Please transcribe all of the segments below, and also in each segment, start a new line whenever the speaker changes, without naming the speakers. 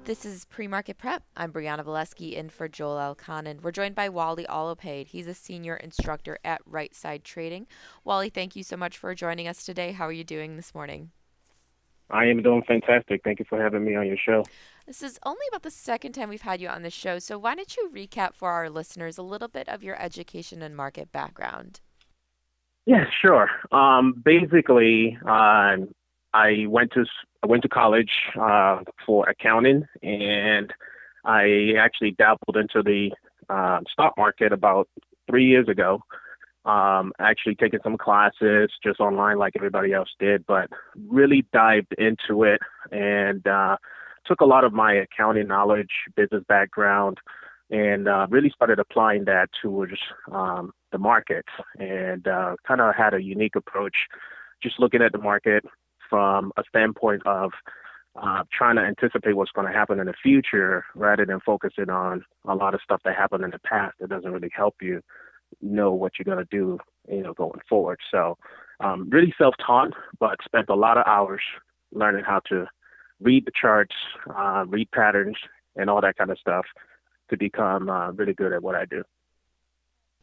This is Pre-Market Prep. I'm Brianna Valesky in for Joel Elconin. We're joined by Wally Olopade. He's a senior instructor at Right Side Trading. Wally, thank you so much for joining us today. How are you doing this morning?
I am doing fantastic. Thank you for having me on your show.
This is only about the second time we've had you on the show, so why don't you recap for our listeners a little bit of your education and market background?
Yeah, sure. Basically, I went to college for accounting, and I actually dabbled into the stock market about 3 years ago. Actually taking some classes just online like everybody else did, but really dived into it and took a lot of my accounting knowledge, business background, and really started applying that towards the market and kind of had a unique approach, just looking at the market from a standpoint of trying to anticipate what's going to happen in the future rather than focusing on a lot of stuff that happened in the past that doesn't really help you know what you're going to do, going forward. So really self-taught, but spent a lot of hours learning how to read the charts, read patterns, and all that kind of stuff to become really good at what I do.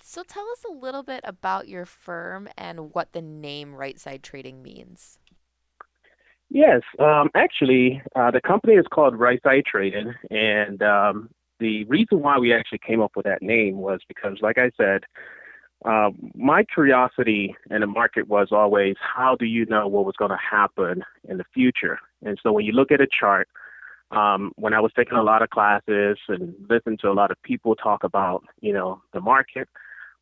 So tell us a little bit about your firm and what the name Right Side Trading means.
Yes, actually, the company is called Right Side Trading, and the reason why we actually came up with that name was because, like I said, my curiosity in the market was always, how do you know what was going to happen in the future? And so when you look at a chart, when I was taking a lot of classes and listening to a lot of people talk about, the market,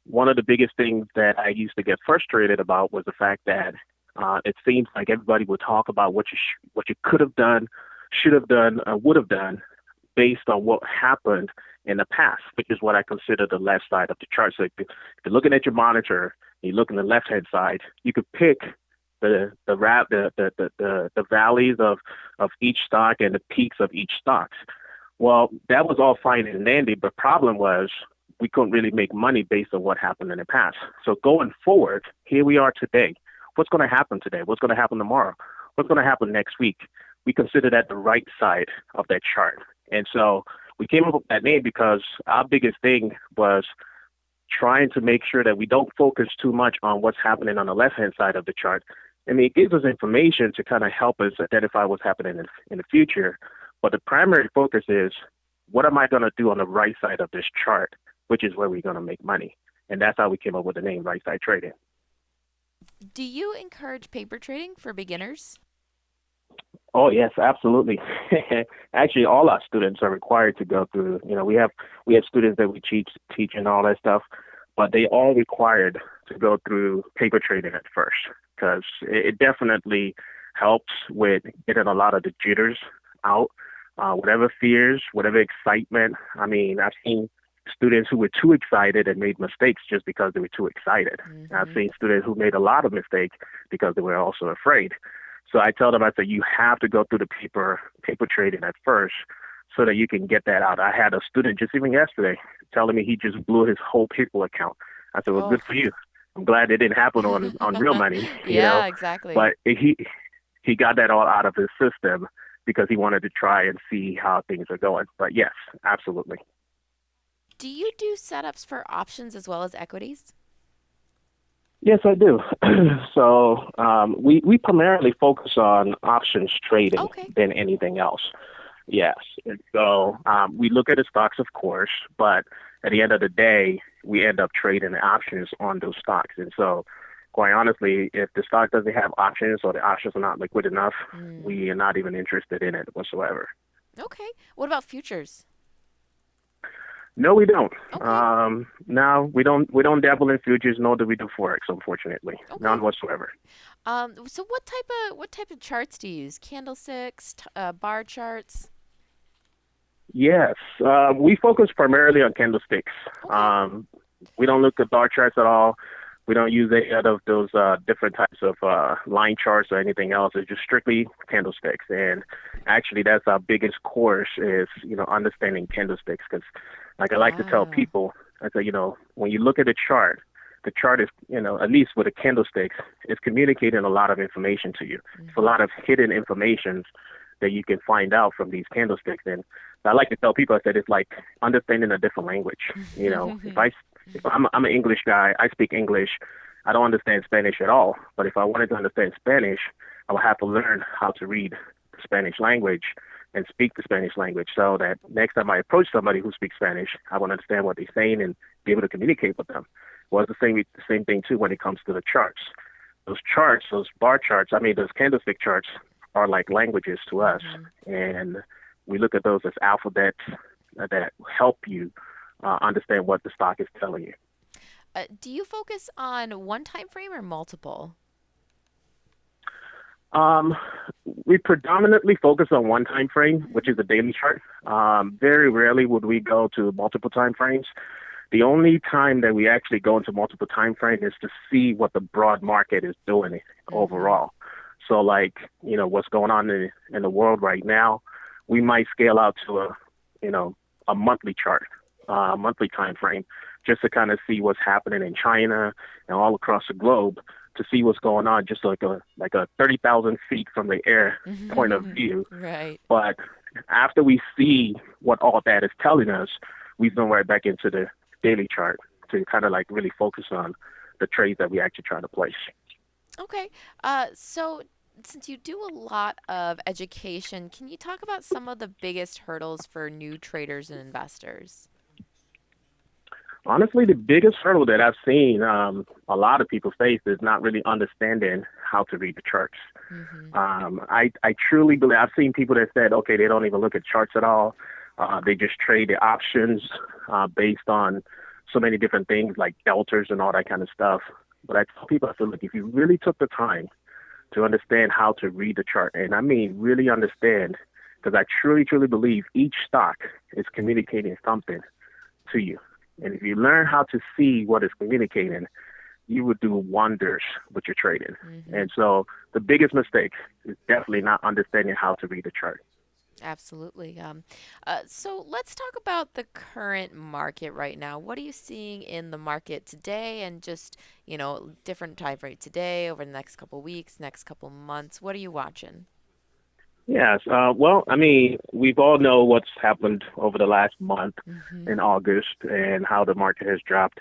one of the biggest things that I used to get frustrated about was the fact that it seems like everybody would talk about what you could have done, should have done, would have done based on what happened in the past, which is what I consider the left side of the chart. So if you're looking at your monitor, you look on the left hand side, you could pick the valleys of each stock and the peaks of each stock. Well, that was all fine and dandy, but problem was we couldn't really make money based on what happened in the past. So going forward, here we are today. What's going to happen today? What's going to happen tomorrow? What's going to happen next week? We consider that the right side of that chart. And so we came up with that name because our biggest thing was trying to make sure that we don't focus too much on what's happening on the left-hand side of the chart. I mean, it gives us information to kind of help us identify what's happening in the future. But the primary focus is, what am I going to do on the right side of this chart, which is where we're going to make money. And that's how we came up with the name Right Side Trading.
Do you encourage paper trading for beginners?
Oh yes, absolutely. Actually, all our students are required to go through. We have students that we teach and all that stuff, but they all required to go through paper trading at first because it definitely helps with getting a lot of the jitters out, whatever fears, whatever excitement. I mean, I've seen students who were too excited and made mistakes just because they were too excited. I've
Mm-hmm.
seen students who made a lot of mistakes because they were also afraid. So I tell them, I say, you have to go through the paper trading at first so that you can get that out. I had a student just even yesterday telling me he just blew his whole paper account. I said, well,
Oh.
good for you. I'm glad it didn't happen on real money,
Yeah, exactly.
but he got that all out of his system because he wanted to try and see how things are going. But yes, absolutely.
Do you do setups for options as well as equities?
Yes, I do. So we primarily focus on options trading
Okay.
than anything else. Yes. And so we look at the stocks, of course, but at the end of the day, we end up trading the options on those stocks. And so, quite honestly, if the stock doesn't have options or the options are not liquid enough,
Mm.
we are not even interested in it whatsoever.
Okay. What about futures?
No, we don't.
Okay.
No, we don't dabble in futures, nor do we do forex. Unfortunately,
Okay.
none whatsoever.
So what type of charts do you use? Candlesticks, bar charts?
Yes, we focus primarily on candlesticks.
Okay.
Um, we don't look at bar charts at all. We don't use any of those different types of line charts or anything else. It's just strictly candlesticks. And actually, that's our biggest course is, understanding candlesticks. Because, like I like to tell
Ah.
people, I say, when you look at the chart is, at least with the candlesticks, is communicating a lot of information to you. It's a
Mm-hmm.
lot of hidden information that you can find out from these candlesticks. And I like to tell people, I said, it's like understanding a different language. You know, if I'm an English guy, I speak English. I don't understand Spanish at all. But if I wanted to understand Spanish, I would have to learn how to read the Spanish language and speak the Spanish language, so that next time I approach somebody who speaks Spanish, I would understand what they're saying and be able to communicate with them. Well, it's the same thing too when it comes to the charts. Those charts, those bar charts, those candlestick charts are like languages to us, and we look at those as alphabets that help you understand what the stock is telling you.
Do you focus on one time frame or multiple?
We predominantly focus on one time frame, which is the daily chart. Very rarely would we go to multiple time frames. The only time that we actually go into multiple time frame is to see what the broad market is doing overall. So like, what's going on in the world right now, we might scale out to a monthly chart, a monthly time frame, just to kind of see what's happening in China and all across the globe, to see what's going on, just like a 30,000 feet from the air point of view.
Right.
But after we see what all that is telling us, we zoom right back into the daily chart to kind of like really focus on the trades that we actually try to place.
Okay. So since you do a lot of education, can you talk about some of the biggest hurdles for new traders and investors?
Honestly, the biggest hurdle that I've seen a lot of people face is not really understanding how to read the charts. I truly believe, I've seen people that said, okay, they don't even look at charts at all. They just trade the options based on so many different things like deltas and all that kind of stuff. But I tell people, I said, look, if you really took the time to understand how to read the chart, and I mean really understand, because I truly, truly believe each stock is communicating something to you. And if you learn how to see what it's communicating, you would do wonders with your trading. And so the biggest mistake is definitely not understanding how to read the chart.
Absolutely. So let's talk about the current market right now. What are you seeing in the market today, and just, different time frame today, over the next couple of weeks, next couple of months? What are you watching?
Yes. Well, we've all know what's happened over the last month in August and how the market has dropped.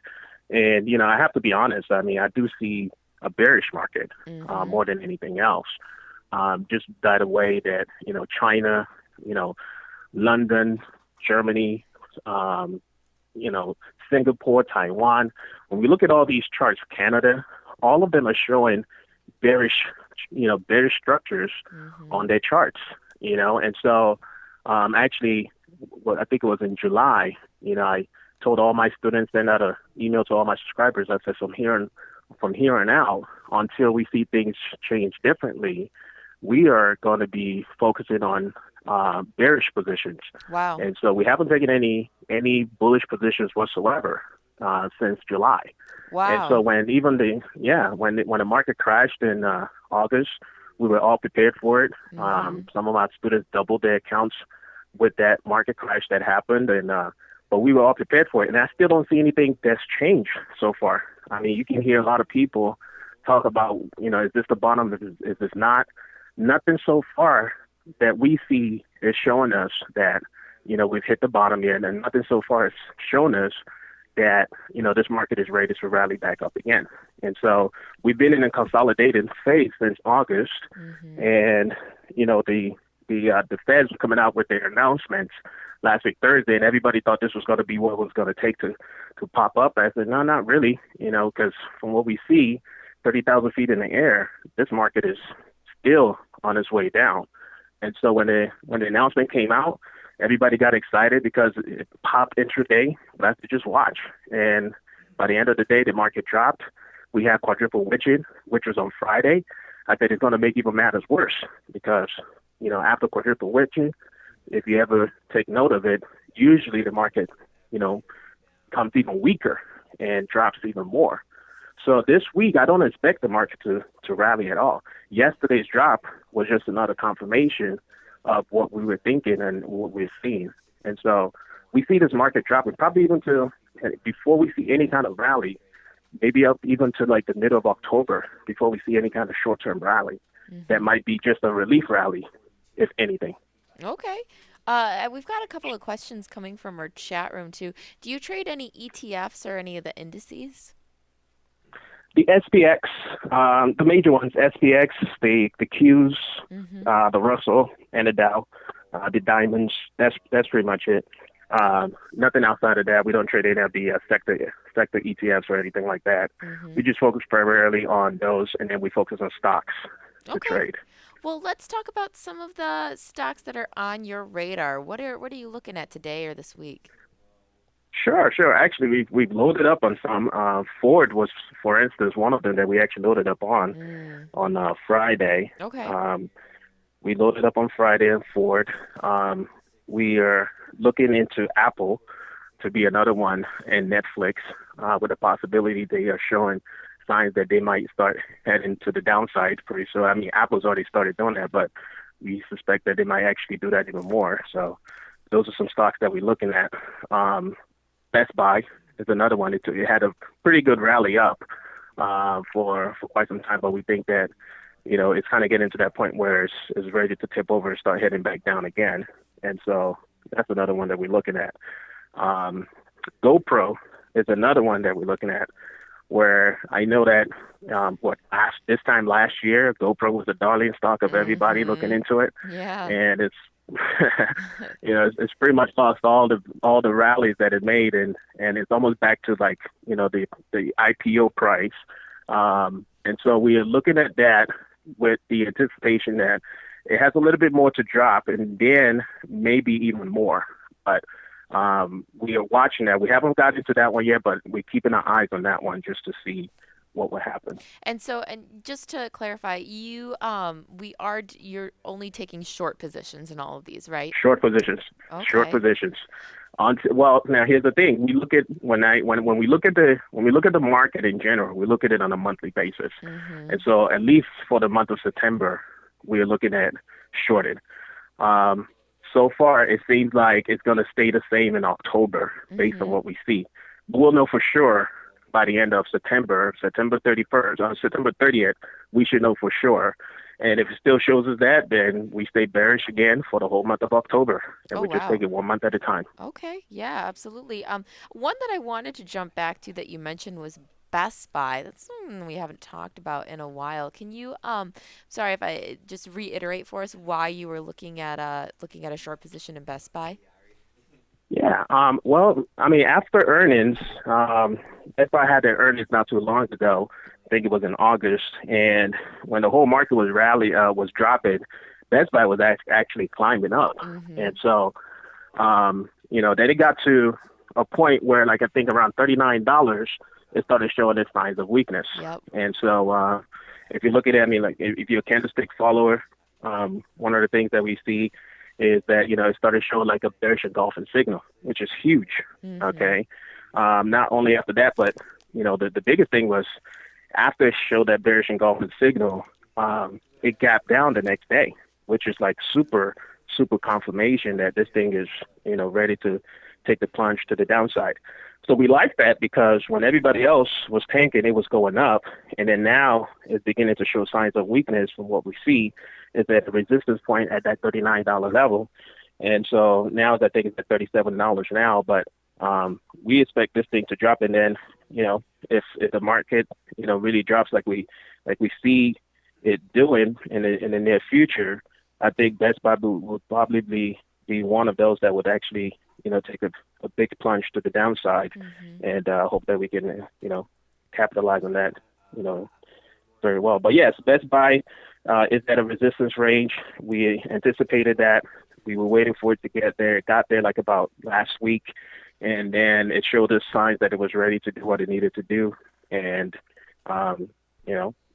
And, I have to be honest. I do see a bearish market more than anything else. Just by the way that, China, London, Germany, Singapore, Taiwan. When we look at all these charts, Canada, all of them are showing bearish structures on their charts, and so actually, I think it was in July, I told all my students, sent out an email to all my subscribers. I said, from here on out, until we see things change differently, we are going to be focusing on bearish positions.
Wow.
And so we haven't taken any bullish positions whatsoever since July.
Wow.
And so when the market crashed in August, we were all prepared for it. Some of our students doubled their accounts with that market crash that happened, and but we were all prepared for it. And I still don't see anything that's changed so far. You can hear a lot of people talk about, is this the bottom? Is this not? Nothing so far that we see is showing us that, we've hit the bottom yet, and nothing so far has shown us that, this market is ready to rally back up again. And so we've been in a consolidated phase since August, and, the Feds were coming out with their announcements last week, Thursday, and everybody thought this was going to be what it was going to take to pop up. I said, no, not really, because from what we see, 30,000 feet in the air, this market is still on its way down. And so when the announcement came out, everybody got excited because it popped intraday. We have to just watch. And by the end of the day, the market dropped. We had quadruple witching, which was on Friday. I said it's going to make even matters worse because, after quadruple witching, if you ever take note of it, usually the market, comes even weaker and drops even more. So this week, I don't expect the market to rally at all. Yesterday's drop was just another confirmation of what we were thinking and what we're seeing. And so we see this market dropping probably even before we see any kind of rally, maybe up even to like the middle of October before we see any kind of short-term rally. That might be just a relief rally if anything.
Okay. We've got a couple of questions coming from our chat room too. Do you trade any ETFs or any of the indices?
The SPX, the major ones, SPX, the Qs,
Mm-hmm.
the Russell, and the Dow, the diamonds. That's pretty much it. Nothing outside of that. We don't trade any of the sector ETFs or anything like that.
Mm-hmm.
We just focus primarily on those, and then we focus on stocks to
Okay.
trade.
Well, let's talk about some of the stocks that are on your radar. What are you looking at today or this week?
Sure, sure. Actually, we've loaded up on some. Ford was, for instance, one of them that we actually loaded up on
Mm.
Friday.
Okay.
Um, we loaded up on Friday on Ford. We are looking into Apple to be another one, and Netflix, with the possibility they are showing signs that they might start heading to the downside pretty soon. I mean, Apple's already started doing that, but we suspect that they might actually do that even more. So those are some stocks that we're looking at. Best Buy is another one. It had a pretty good rally up for quite some time, but we think that it's kind of getting to that point where it's ready to tip over and start heading back down again. And so that's another one that we're looking at. Um, GoPro is another one that we're looking at, where I know that this time last year, GoPro was the darling stock of everybody looking
Mm-hmm.
into it,
Yeah.
and it's it's pretty much lost all the rallies that it made, and it's almost back to like the IPO price. And so we are looking at that with the anticipation that it has a little bit more to drop, and then maybe even more. But we are watching that. We haven't got into that one yet, but we're keeping our eyes on that one just to see what will happen.
And just to clarify, you're only taking short positions in all of these, right?
Short positions, short
Okay.
positions. Well, now here's the thing: we look at when we look at the market in general, we look at it on a monthly basis,
Mm-hmm.
and so at least for the month of September, we are looking at shorted. Um, so far, it seems like it's going to stay the same in October based on
Mm-hmm.
what we see. But we'll know for sure by the end of September, September 31st, on September 30th, we should know for sure. And if it still shows us that, then we stay bearish again for the whole month of October, and
Oh
we just take
wow.
it one month at a time.
Okay. Yeah, absolutely. One that I wanted to jump back to that you mentioned was Best Buy. That's something we haven't talked about in a while. Can you sorry if I just reiterate for us why you were looking at a short position in Best Buy?
Yeah. Well, I mean, after earnings, Best Buy had their earnings not too long ago. I think it was in August, and when the whole market was dropping, Best Buy was actually climbing up,
Mm-hmm.
and so then it got to a point where, like I think around $39, it started showing its signs of weakness,
Yep.
and so if you look at it, I mean, like if you're a candlestick follower, one of the things that we see is that it started showing like a bearish engulfing signal, which is huge.
Mm-hmm.
Okay, not only after that, but the biggest thing was after it showed that bearish engulfing signal, it gapped down the next day, which is like super super confirmation that this thing is ready to take the plunge to the downside. So we like that because when everybody else was tanking, it was going up, and then now it's beginning to show signs of weakness. From what we see, is at the resistance point at that $39 level, and so now that thing is at $37 now. But we expect this thing to drop, and then if the market really drops like we see it doing in the near future, I think Best Buy will probably be one of those that would actually take a big plunge to the downside,
Mm-hmm.
and hope that we can capitalize on that you know very well. But yes, Best Buy is at a resistance range. We anticipated that. We were waiting for it to get there. It got there like about last week, and then it showed us signs that it was ready to do what it needed to do, and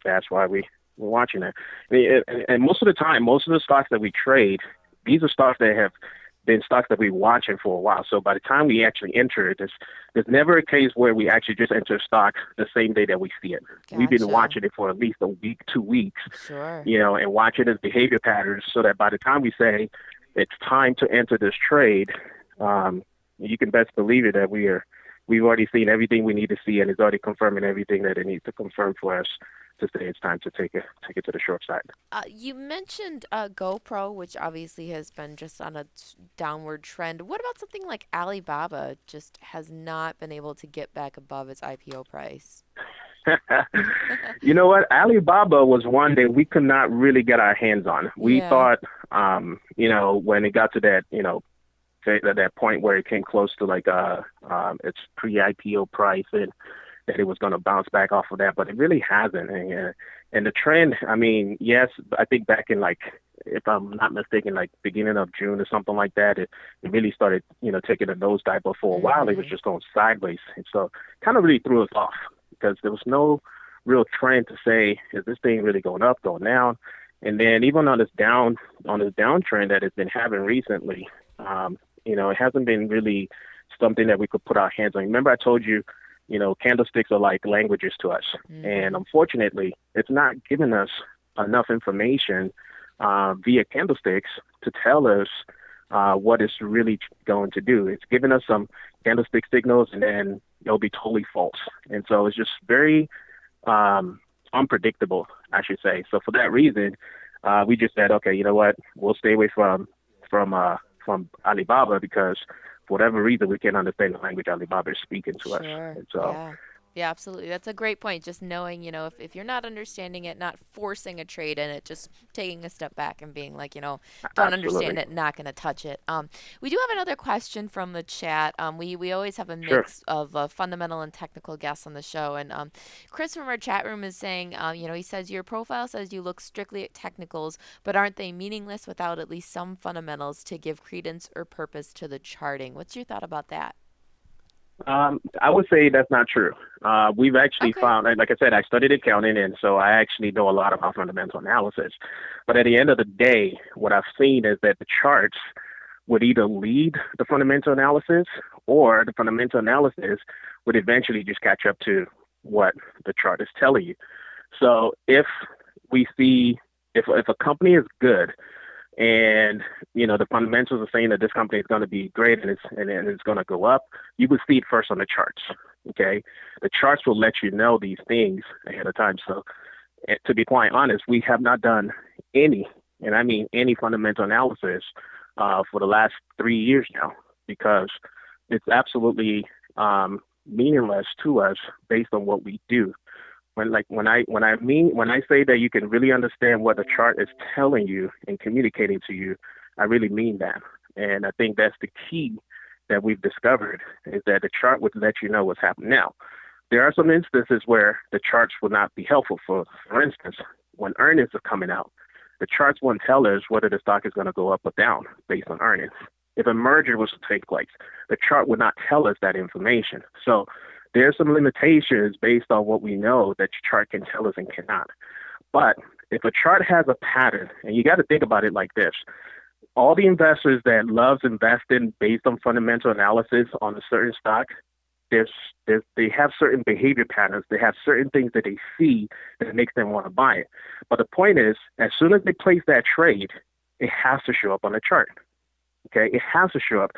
that's why we're watching it. I mean, and most of the time, most of the stocks that we trade, these are stocks that have been stocks that we're watching for a while. So by the time we actually enter it, there's never a case where we actually just enter a stock the same day that we see it. We've been
Gotcha.
watching it for at least a week, 2 weeks,
Sure.
and watching its behavior patterns so that by the time we say it's time to enter this trade, you can best believe it that we've already seen everything we need to see, and it's already confirming everything that it needs to confirm for us to say it's time to take it to the short side.
You mentioned GoPro, which obviously has been just on a downward trend. What about something like Alibaba? Just has not been able to get back above its IPO price.
You know what? Alibaba was one that we could not really get our hands on. We
Yeah.
thought, when it got to that, that point where it came close to like its pre-IPO price, and that it was going to bounce back off of that, but it really hasn't. And the trend, I mean, yes, I think back in like, if I'm not mistaken, like beginning of June or something like that, it really started, taking a nosedive. But for a while, it was
Mm-hmm.
just going sideways, and so kind of really threw us off because there was no real trend to say, is this thing really going up, going down? And then even on this downtrend that it's been having recently, it hasn't been really something that we could put our hands on. Remember, I told you, candlesticks are like languages to us, and
Mm-hmm.
unfortunately, it's not giving us enough information via candlesticks to tell us what it's really going to do. It's giving us some candlestick signals, and then it'll be totally false. And so it's just very unpredictable, I should say. So for that reason, we just said, okay, you know what? We'll stay away from Alibaba because for whatever reason we can't understand the language Alibaba is speaking to us.
Sure.
And so,
Yeah. Yeah, absolutely. That's a great point. Just knowing, if you're not understanding it, not forcing a trade in it, just taking a step back and being like, don't understand
absolutely,
it, not going to touch it. We do have another question from the chat. We always have a
sure.
mix of fundamental and technical guests on the show. And Chris from our chat room is saying, he says, your profile says you look strictly at technicals, but aren't they meaningless without at least some fundamentals to give credence or purpose to the charting? What's your thought about that?
I would say that's not true. We've actually
Okay.
found, like I said, I studied accounting, and so I actually know a lot about fundamental analysis. But at the end of the day, what I've seen is that the charts would either lead the fundamental analysis, or the fundamental analysis would eventually just catch up to what the chart is telling you. So we see, if a company is good, and the fundamentals are saying that this company is going to be great, and it's going to go up, you would see it first on the charts. Okay, the charts will let you know these things ahead of time. So, to be quite honest, we have not done any, and I mean any, fundamental analysis for the last 3 years now, because it's absolutely meaningless to us based on what we do. When I say that you can really understand what the chart is telling you and communicating to you, I really mean that. And I think that's the key that we've discovered, is that the chart would let you know what's happening. Now, there are some instances where the charts will not be helpful. For instance, when earnings are coming out, the charts won't tell us whether the stock is going to go up or down based on earnings. If a merger was to take place, the chart would not tell us that information. So there's some limitations based on what we know that your chart can tell us and cannot. But if a chart has a pattern, and you got to think about it like this, all the investors that loves investing based on fundamental analysis on a certain stock, they have certain behavior patterns. They have certain things that they see that makes them want to buy it. But the point is, as soon as they place that trade, it has to show up on the chart. Okay, it has to show up.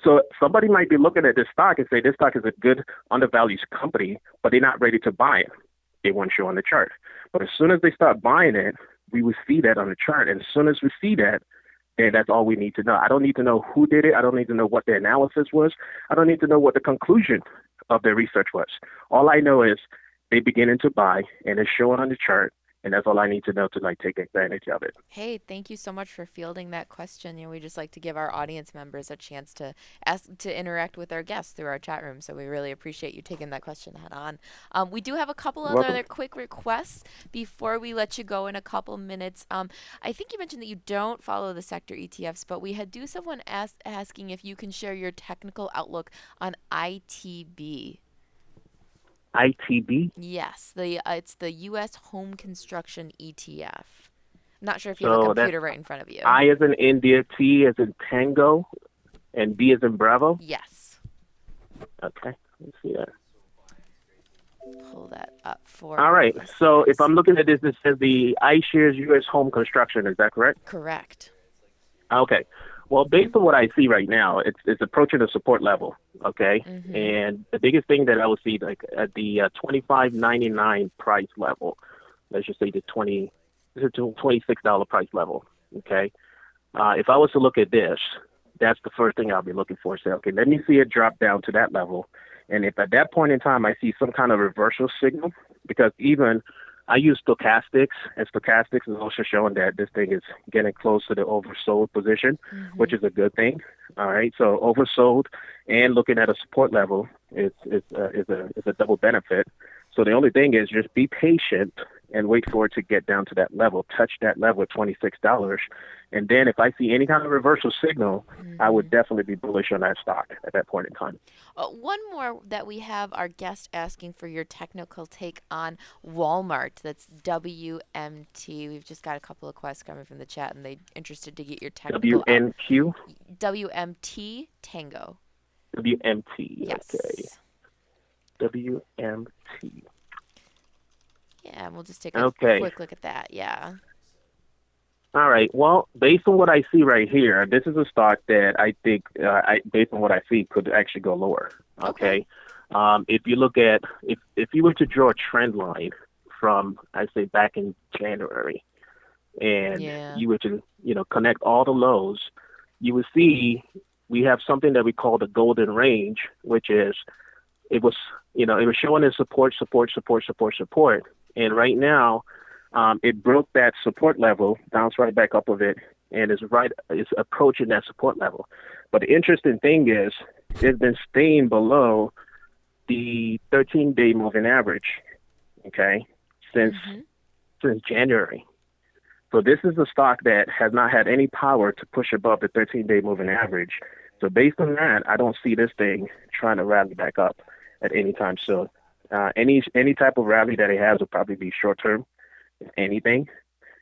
So somebody might be looking at this stock and say this stock is a good undervalued company, but they're not ready to buy it. It won't show on the chart. But as soon as they start buying it, we will see that on the chart. And as soon as we see that, then that's all we need to know. I don't need to know who did it. I don't need to know what the analysis was. I don't need to know what the conclusion of their research was. All I know is they beginning to buy, and it's showing on the chart. And that's all I need to know to take advantage of it.
Hey, thank you so much for fielding that question. We just like to give our audience members a chance to interact with our guests through our chat room. So we really appreciate you taking that question head on. We do have a couple
You're welcome.
other quick requests before we let you go in a couple minutes. I think you mentioned that you don't follow the sector ETFs, but we had someone asking if you can share your technical outlook on ITB.
ITB.
Yes, it's the U.S. Home Construction ETF. Not sure if you have a
So that's
computer right in front of you.
I as in India, T as in Tango, and B as in Bravo.
Yes.
Okay, let's see that.
Pull that up for
All
our
right. So if
listeners.
I'm looking at this, it says the iShares U.S. Home Construction. Is that correct?
Correct.
Okay. Well, based on what I see right now, it's approaching a support level. Okay.
Mm-hmm.
And the biggest thing that I would see, like at the 25.99 price level, let's just say this is the $26 price level. Okay. If I was to look at this, that's the first thing I'll be looking for. Say, okay, let me see it drop down to that level. And if at that point in time I see some kind of reversal signal, because even I use stochastics, and stochastics is also showing that this thing is getting close to the oversold position, which
Mm-hmm.
is a good thing. All right, so oversold and looking at a support level is a double benefit. So the only thing is just be patient and wait for it to get down to that level, touch that level at $26, and then if I see any kind of reversal signal, I
Mm-hmm.
would definitely be bullish on that stock at that point in time.
One more that we have our guest asking for your technical take on Walmart. That's WMT. We've just got a couple of questions coming from the chat, and they interested to get your technical out.
WNQ,
WMT Tango.
WMT, okay,
Yes.
WMT.
Yeah, and we'll just take a
Okay.
quick look at that. Yeah.
All right. Well, based on what I see right here, this is a stock that I think, based on what I see, could actually go lower.
Okay.
Okay. If you look at, if you were to draw a trend line from, I say, back in January, and
Yeah.
you were to, connect all the lows, you would see we have something that we call the golden range, which is it was, it was showing as support, support, support, support, support, and right now it broke that support level, bounced right back up of it, and is approaching that support level. But the interesting thing is, it's been staying below the 13-day moving average. Okay, since
Mm-hmm.
since January. So this is a stock that has not had any power to push above the 13-day moving average. So based on that, I don't see this thing trying to rally back up at any time soon. Any type of rally that it has will probably be short term, if anything,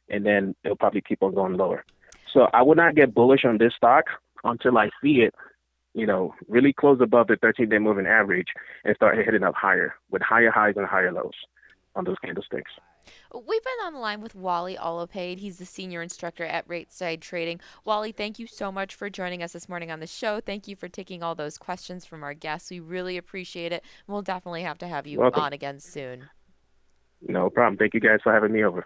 and then it'll probably keep on going lower. So I would not get bullish on this stock until I see it, really close above the 13-day moving average and start hitting up higher with higher highs and higher lows on those candlesticks.
We've been on the line with Wally Olopade. He's the senior instructor at Rateside Trading. Wally, thank you so much for joining us this morning on the show. Thank you for taking all those questions from our guests. We really appreciate it. We'll definitely have to have you
Welcome.
on again soon.
No problem. Thank you guys for having me over.